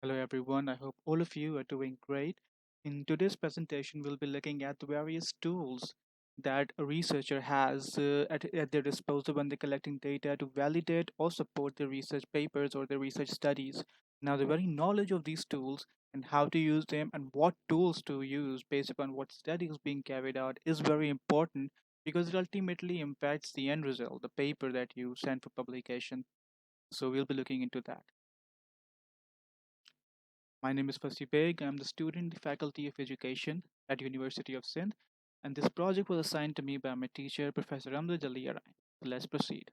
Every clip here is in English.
Hello, everyone. I hope all of you are doing great. In today's presentation, we'll be looking at the various tools that a researcher has at their disposal when they're collecting data to validate or support their research papers or their research studies. Now, the very knowledge of these tools and how to use them and what tools to use based upon what study is being carried out is very important because it ultimately impacts the end result, the paper that you send for publication. So, we'll be looking into that. My name is Fasih Baig. I'm the student in the Faculty of Education at University of Sindh, and this project was assigned to me by my teacher, Professor Amjad Ali Arai. Let's proceed.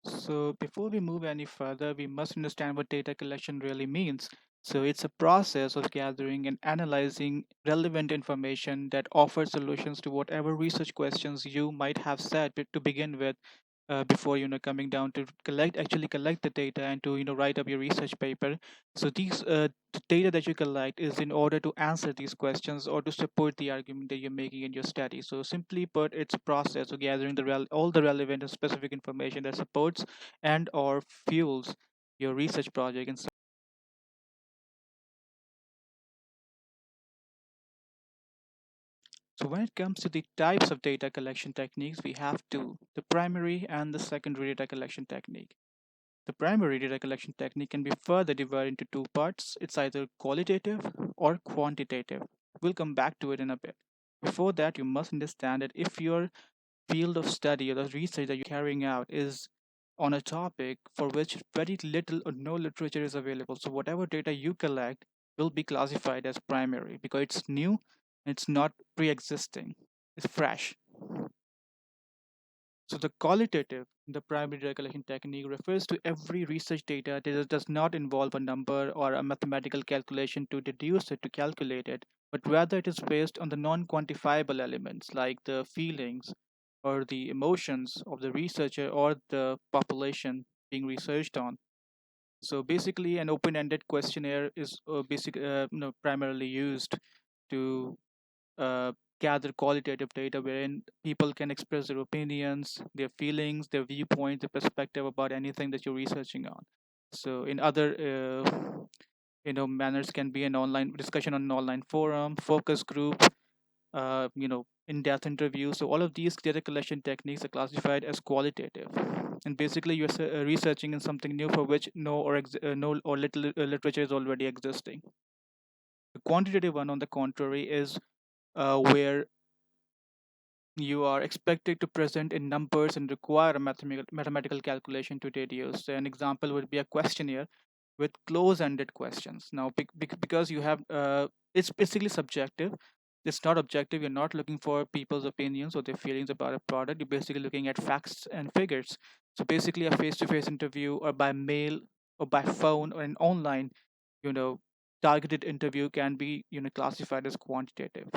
So, before we move any further, we must understand what data collection really means. So, it's a process of gathering and analyzing relevant information that offers solutions to whatever research questions you might have set to begin with before coming down to collect the data and to write up your research paper. So the data that you collect is in order to answer these questions or to support the argument that you're making in your study. So simply put, it's a process of gathering all the relevant and specific information that supports and or fuels your research project. And so when it comes to the types of data collection techniques, we have two: the primary and the secondary data collection technique. The primary data collection technique can be further divided into two parts. It's either qualitative or quantitative. We'll come back to it in a bit. Before that, you must understand that if your field of study or the research that you're carrying out is on a topic for which very little or no literature is available, so whatever data you collect will be classified as primary because it's new, it's not pre existing, it's fresh. So the qualitative, the primary data collection technique refers to every research data that does not involve a number or a mathematical calculation to deduce it, to calculate it, but rather it is based on the non-quantifiable elements like the feelings or the emotions of the researcher or the population being researched on. So basically, an open-ended questionnaire is primarily used to uh, gather qualitative data wherein people can express their opinions, their feelings, their viewpoint, their perspective about anything that you're researching on. So in other manners can be an online discussion on an online forum, focus group, in-depth interview. So all of these data collection techniques are classified as qualitative. And basically, you're researching in something new for which no or little literature is already existing. The quantitative one, on the contrary, is where you are expected to present in numbers and require a mathematical calculation to deduce. So an example would be a questionnaire with close-ended questions. Now, because you have, it's basically subjective. It's not objective. You're not looking for people's opinions or their feelings about a product. You're basically looking at facts and figures. So basically, a face-to-face interview, or by mail, or by phone, or an online, you know, targeted interview can be, classified as quantitative.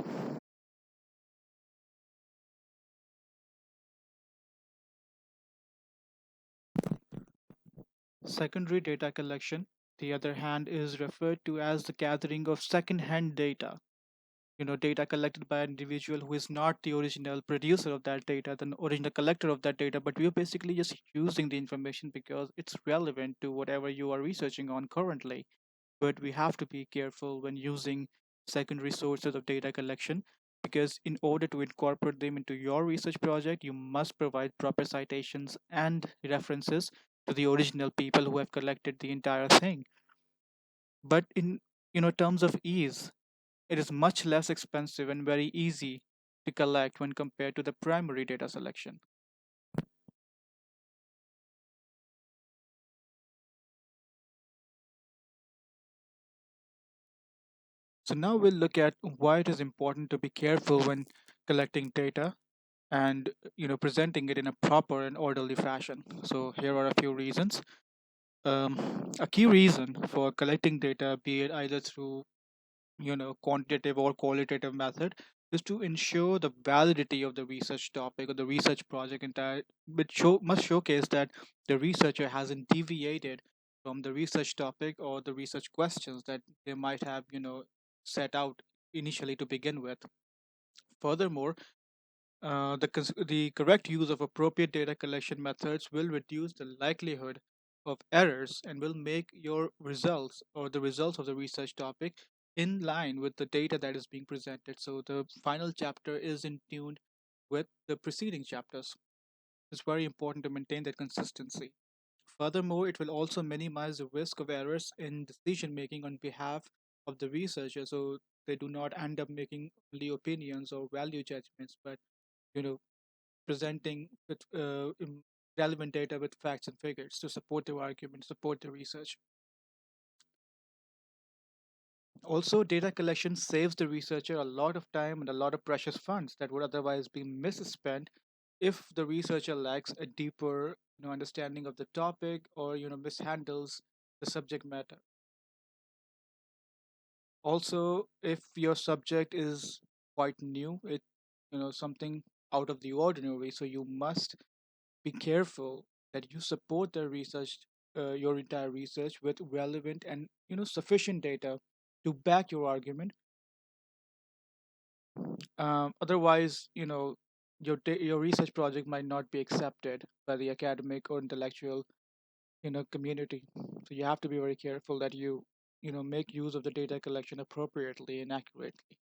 Secondary data collection, the other hand, is referred to as the gathering of second-hand data. Data collected by an individual who is not the original producer of that data, the original collector of that data, but we are basically just using the information because it's relevant to whatever you are researching on currently. But we have to be careful when using secondary sources of data collection because in order to incorporate them into your research project, you must provide proper citations and references to the original people who have collected the entire thing. But in terms of ease, it is much less expensive and very easy to collect when compared to the primary data selection. So now we'll look at why it is important to be careful when collecting data and presenting it in a proper and orderly fashion. So here are a few reasons. A key reason for collecting data, be it either through quantitative or qualitative method, is to ensure the validity of the research topic or the research project entire, which must showcase that the researcher hasn't deviated from the research topic or the research questions that they might have set out initially to begin with. Furthermore, The correct use of appropriate data collection methods will reduce the likelihood of errors and will make your results or the results of the research topic in line with the data that is being presented. So the final chapter is in tune with the preceding chapters. It's very important to maintain that consistency. Furthermore, it will also minimize the risk of errors in decision making on behalf of the researcher, so they do not end up making only opinions or value judgments, but you know presenting with relevant data with facts and figures to support their argument, support the research. Also, data collection saves the researcher a lot of time and a lot of precious funds that would otherwise be misspent if the researcher lacks a deeper understanding of the topic or mishandles the subject matter. Also, if your subject is quite new, it something out of the ordinary, so you must be careful that you support the research, your entire research with relevant and sufficient data to back your argument. Otherwise, your research project might not be accepted by the academic or intellectual community. So you have to be very careful that you make use of the data collection appropriately and accurately.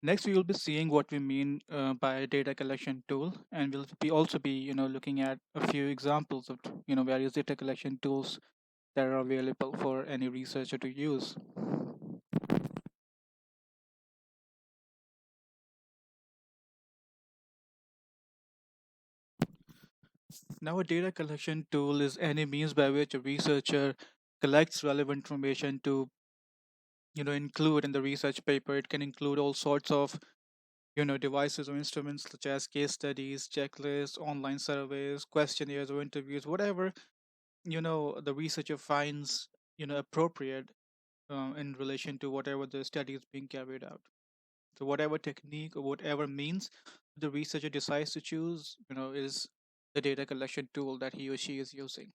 Next, we will be seeing what we mean by data collection tool, and we'll be also be looking at a few examples of various data collection tools that are available for any researcher to use. Now, a data collection tool is any means by which a researcher collects relevant information to include in the research paper. It can include all sorts of devices or instruments such as case studies, checklists, online surveys, questionnaires, or interviews, whatever the researcher finds appropriate in relation to whatever the study is being carried out. So whatever technique or whatever means the researcher decides to choose is the data collection tool that he or she is using.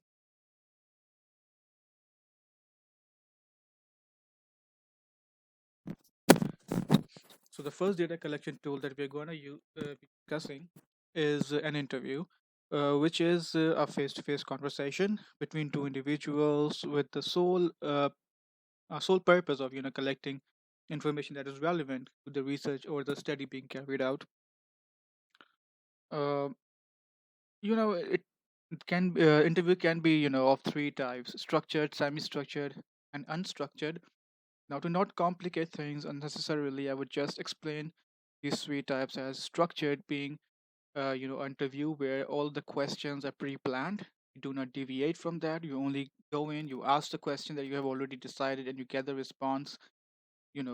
So the first data collection tool that we're going to be discussing is an interview, which is a face-to-face conversation between two individuals with the sole purpose of collecting information that is relevant to the research or the study being carried out. Uh, it can interview can be of three types: structured, semi-structured, and unstructured. Now, to not complicate things unnecessarily, I would just explain these three types as structured being interview where all the questions are pre-planned. You do not deviate from that. You only go in, you ask the question that you have already decided, and you get the response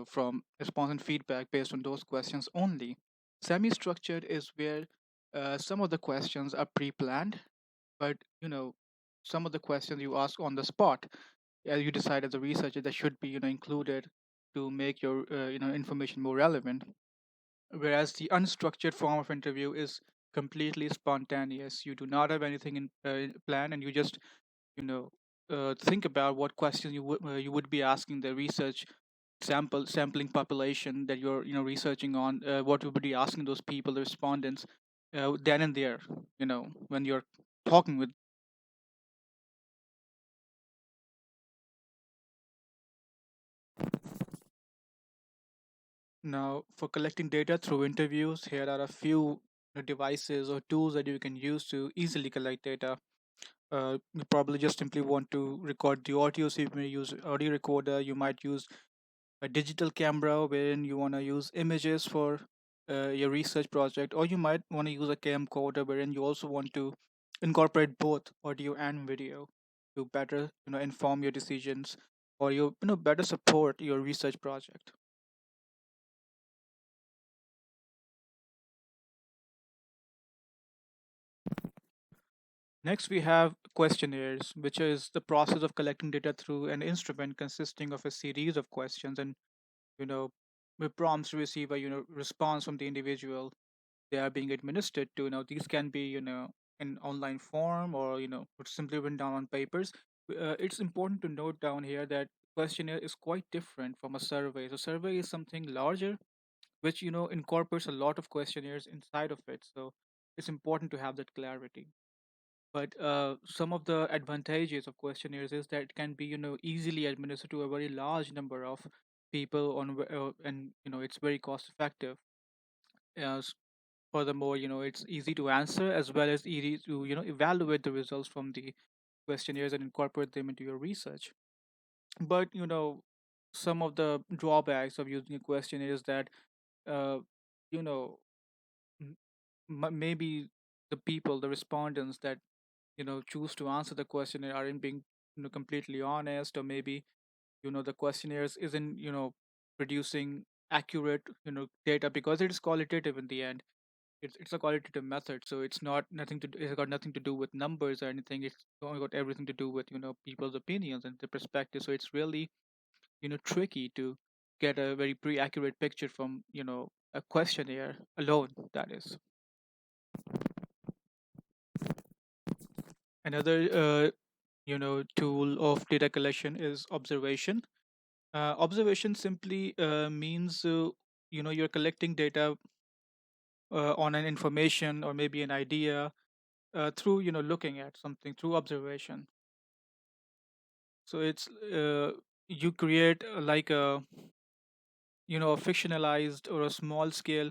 from response and feedback based on those questions only. Semi-structured is where some of the questions are pre-planned, but some of the questions you ask on the spot. You decide as a researcher that should be included to make your information more relevant. Whereas the unstructured form of interview is completely spontaneous. You do not have anything in plan, and you just think about what questions you would be asking the research sampling population that you're researching on. What you would be asking those people, the respondents, then and there. When you're talking with. Now, for collecting data through interviews, here are a few devices or tools that you can use to easily collect data. You probably just simply want to record the audio, so you may use audio recorder. You might use a digital camera wherein you want to use images for your research project, or you might want to use a camcorder wherein you also want to incorporate both audio and video to better inform your decisions or better support your research project. Next, we have questionnaires, which is the process of collecting data through an instrument consisting of a series of questions and you know with prompts to receive a response from the individual they are being administered to. These can be in online form or simply written down on papers. It's important to note down here that questionnaire is quite different from a survey. So survey is something larger, which incorporates a lot of questionnaires inside of it. So it's important to have that clarity. But some of the advantages of questionnaires is that it can be easily administered to a very large number of people and it's very cost effective. Furthermore, it's easy to answer as well as easy to evaluate the results from the questionnaires and incorporate them into your research. But some of the drawbacks of using a questionnaire is that uh, you know m- maybe the people, the respondents that choose to answer the questionnaire aren't being completely honest, or maybe the questionnaires isn't producing accurate data, because it is qualitative in the end. It's a qualitative method, so it's not nothing to it's got nothing to do with numbers or anything. It's only got everything to do with people's opinions and the perspective. So it's really tricky to get a very pre-accurate picture from a questionnaire alone, that is. Another tool of data collection is observation. Observation simply means you're collecting data on an information or maybe an idea through looking at something through observation. So it's you create like a fictionalized or a small scale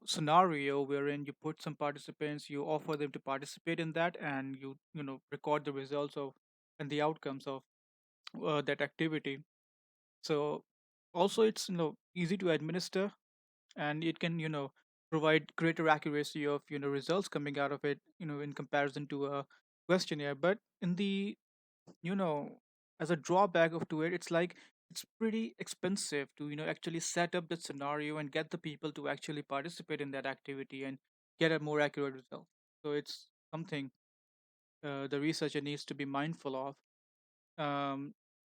scenario wherein you put some participants, you offer them to participate in that, and you record the results of and the outcomes of that activity. So also it's easy to administer, and it can provide greater accuracy of results coming out of it in comparison to a questionnaire. But in the you know as a drawback of to it, it's like it's pretty expensive to actually set up the scenario and get the people to actually participate in that activity and get a more accurate result. So it's something the researcher needs to be mindful of.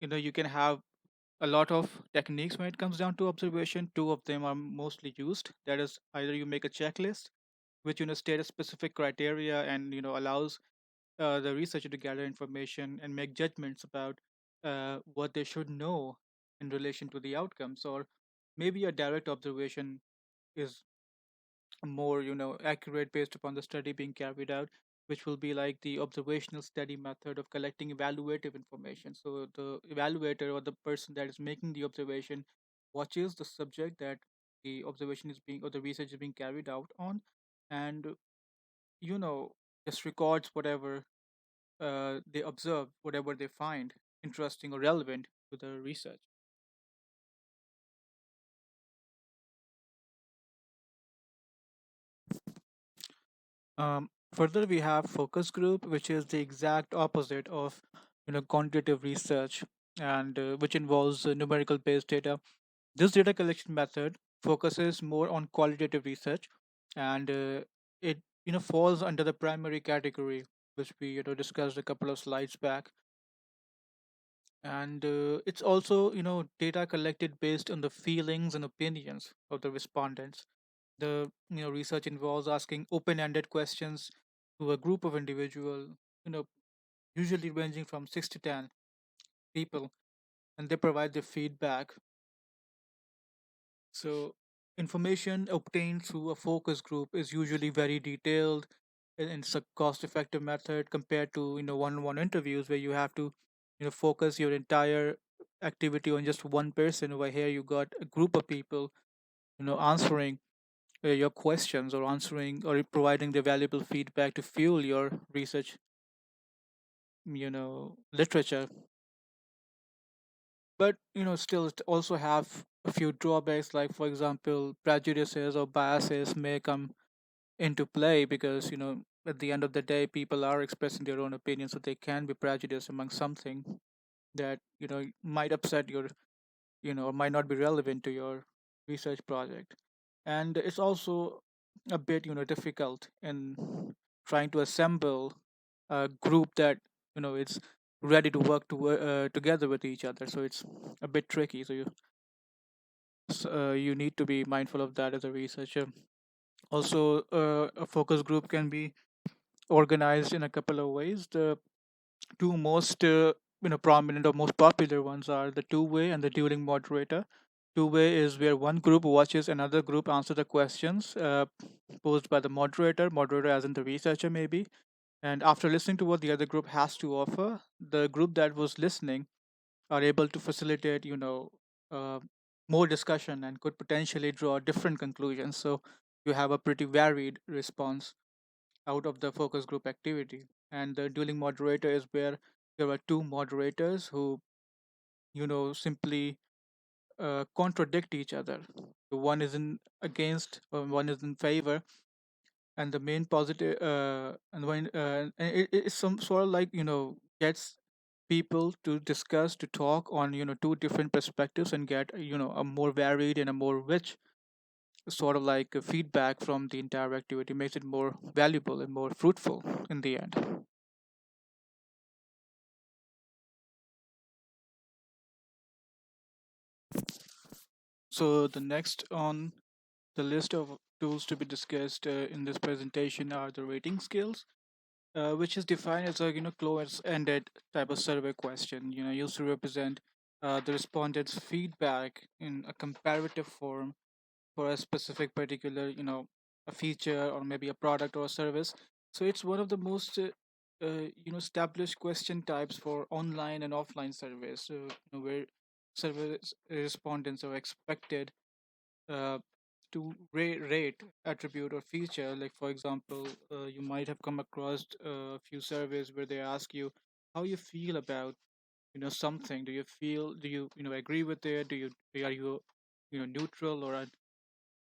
You can have a lot of techniques when it comes down to observation. Two of them are mostly used. That is, either you make a checklist which state a specific criteria and allows the researcher to gather information and make judgments about what they should know in relation to the outcomes, or maybe a direct observation is more accurate based upon the study being carried out, which will be like the observational study method of collecting evaluative information. So the evaluator or the person that is making the observation watches the subject that the observation is being or the research is being carried out on, and you know just records whatever they observe, whatever they find interesting or relevant to the research. Further, we have focus group, which is the exact opposite of quantitative research, and which involves numerical based data. This data collection method focuses more on qualitative research, and it falls under the primary category, which we discussed a couple of slides back. And it's also data collected based on the feelings and opinions of the respondents. The research involves asking open-ended questions to a group of individual, you know usually ranging from 6 to 10 people, and they provide their feedback. So information obtained through a focus group is usually very detailed, and it's a cost-effective method compared to one-on-one interviews where you have to focus your entire activity on just one person. Over here, you got a group of people answering your questions, or answering or providing the valuable feedback to fuel your research literature. But still it also have a few drawbacks, like for example prejudices or biases may come into play, because at the end of the day people are expressing their own opinions, so they can be prejudiced among something that might upset your or might not be relevant to your research project. And it's also a bit difficult in trying to assemble a group that it's ready to work together with each other. So it's a bit tricky. So you need to be mindful of that as a researcher. Also, a focus group can be organized in a couple of ways. The two most prominent or most popular ones are the two-way and the dueling moderator. Two-way is where one group watches another group answer the questions posed by the moderator as in the researcher maybe. And after listening to what the other group has to offer, the group that was listening are able to facilitate, uh, more discussion and could potentially draw different conclusions. So you have a pretty varied response out of the focus group activity. And the dueling moderator is where there are two moderators who, simply contradict each other. So one is in against, or one is in favor, and the main positive, and it's some sort of like gets people to discuss, to talk on two different perspectives and get a more varied and a more rich sort of like feedback from the entire activity, makes it more valuable and more fruitful in the end. So the next on the list of tools to be discussed in this presentation are the rating scales, which is defined as a close-ended type of survey question. Used to represent the respondent's feedback in a comparative form for a specific particular a feature or maybe a product or a service. So it's one of the most established question types for online and offline surveys. So where survey respondents are expected uh, to rate attribute or feature. Like for example, you might have come across a few surveys where they ask you how you feel about something. Do you agree with it? Are you neutral or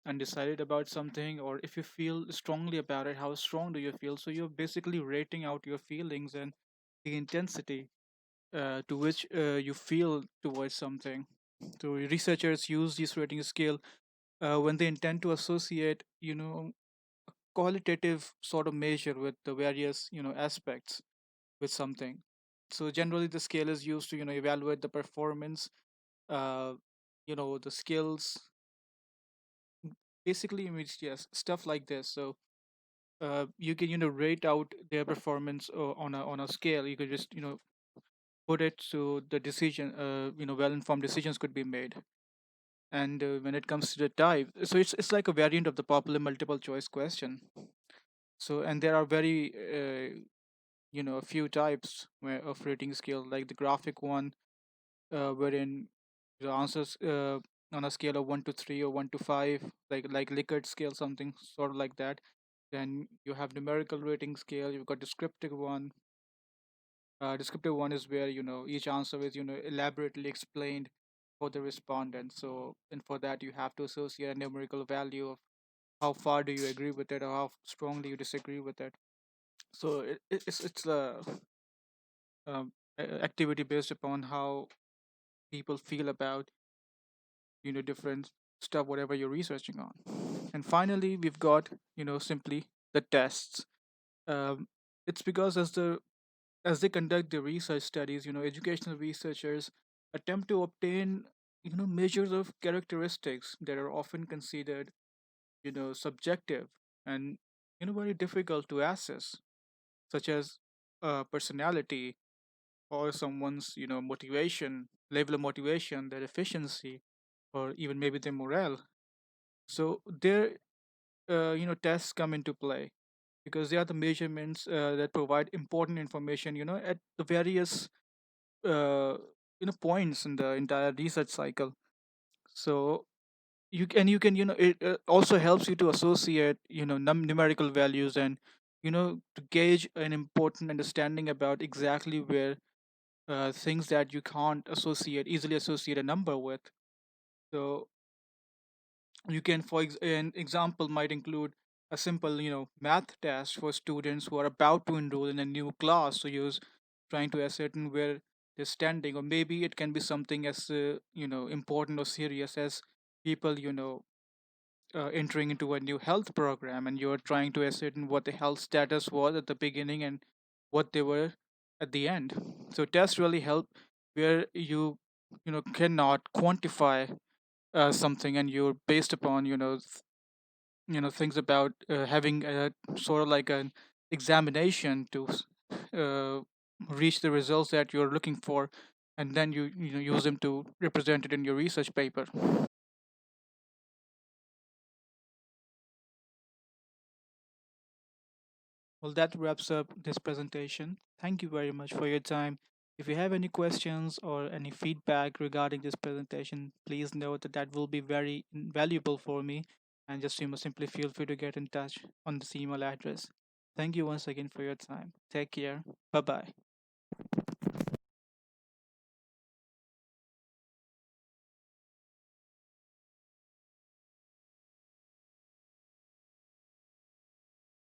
undecided about something? Or if you feel strongly about it, how strong do you feel? So you're basically rating out your feelings and the intensity to which you feel towards something. So researchers use this rating scale when they intend to associate qualitative sort of measure with the various aspects with something. So generally the scale is used to evaluate the performance, uh, the skills, basically. I mean, yes, stuff like this. So you can rate out their performance on a scale. You could just put it so the decision, well informed decisions could be made. And when it comes to the type, so it's like a variant of the popular multiple choice question. So, and there are very a few types of rating scale, like the graphic one, wherein the answers on a scale of 1 to 3 or 1 to 5, like Likert scale, something sort of like that. Then you have numerical rating scale. You've got descriptive one. Descriptive one is where each answer is elaborately explained for the respondent. So, and for that you have to associate a numerical value of how far do you agree with it or how strongly you disagree with it. So it's a activity based upon how people feel about different stuff, whatever you're researching on. And finally we've got simply the tests. um, it's because as they conduct the research studies, educational researchers attempt to obtain measures of characteristics that are often considered subjective and very difficult to assess, such as personality, or someone's motivation, level of motivation, their efficiency, or even maybe their morale. So their tests come into play because they are the measurements that provide important information at the various points in the entire research cycle. So you can it also helps you to associate numerical values and to gauge an important understanding about exactly where things that you can't easily associate a number with. So you can, an example might include a simple math test for students who are about to enroll in a new class. So you're trying to ascertain where they're standing, or maybe it can be something as important or serious as people entering into a new health program, and you're trying to ascertain what the health status was at the beginning and what they were at the end. So tests really help where you cannot quantify something, and you're based upon things about having a sort of like an examination to reach the results that you're looking for, and then use them to represent it in your research paper. Well, that wraps up this presentation. Thank you very much for your time. If you have any questions or any feedback regarding this presentation, please note that that will be very valuable for me. And just simply feel free to get in touch on this email address. Thank you once again for your time. Take care. Bye bye.